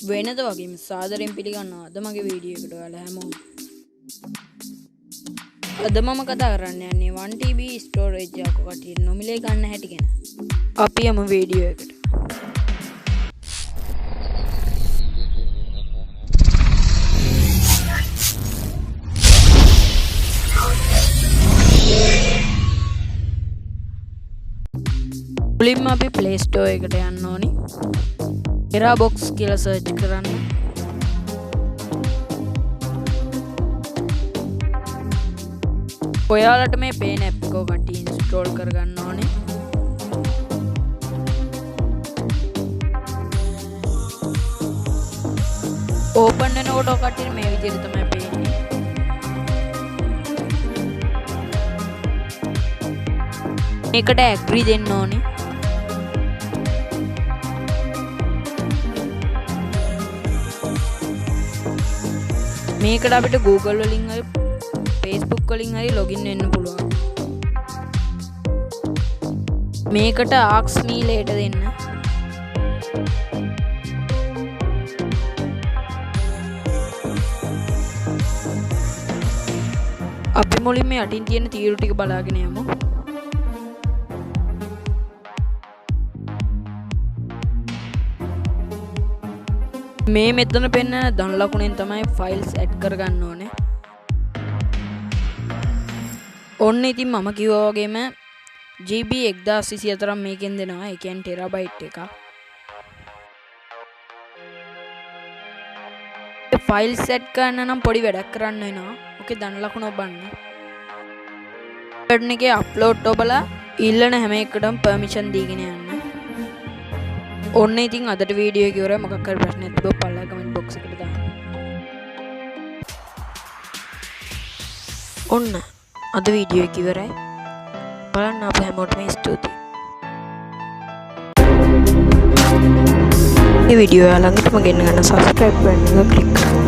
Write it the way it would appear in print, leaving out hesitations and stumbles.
වෙනද වගේම සාදරයෙන් පිළිගන්නවා අද මගේ වීඩියෝ එකට ඔයාලා හැමෝම. අද මම කතා කරන්න යන්නේ 1TB ස්ටෝරේජ් එකක් කටියට නොමිලේ ගන්න හැටි ගැන. අපි යමු වීඩියෝ එකට. මුලින්ම අපි Play Store එකට යන්න ඕනි. Inrodbox කියලා සර්ච් කරන්න. ඔයාලට මේ පේන ඇප් එක කටි ඉන්ස්ටෝල් කරගන්න ඕනේ. ඕපන් වෙනකොට කටි මේ විදිහට තමයි පේන්නේ. මේකට ඇග්‍රී දෙන්න ඕනේ. මේකට අපිට Google වලින් හරි Facebook වලින් හරි login වෙන්න පුළුවන්. මේකට ask me later දෙන්න. අපි මුලින්ම යටින් තියෙන තීරු ටික බලාගෙන යමු. මේ මෙතන පෙන්න ධන ලකුණෙන් තමයි ෆයිල්ස් ඇඩ් කරගන්න ඕනේ. ඔන්න ඉතින් මම කිව්වා වගේම GB 1024 මේකෙන් දෙනවා. ඒ කියන්නේ ටෙරාබයිට් එකක්. ෆයිල් සෙට් කරන්න නම් පොඩි වැඩක් කරන්න වෙනවා. ඕකේ ධන ලකුණ ඔබන්න. බටන් එකේ අප්ලෝඩ් ඔබලා ඉල්ලන හැම එකකටම පර්මිෂන් දීගෙන යන්න. ඔන්න ඉතින් අදට වීඩියෝ එක ඉවරයි. මොකක් හරි ප්‍රශ්නයක් තිබ්බොත් පල්ලා කමෙන්ට් බොක්ස් එකට දාන්න. ඔන්න අද වීඩියෝ එක ඉවරයි. බලන්න අපේ හැමෝටම ස්තුතියි. මේ වීඩියෝ ළඟටම ගෙන්න ගන්න subscribe බටන් එක ක්ලික් කරන්න.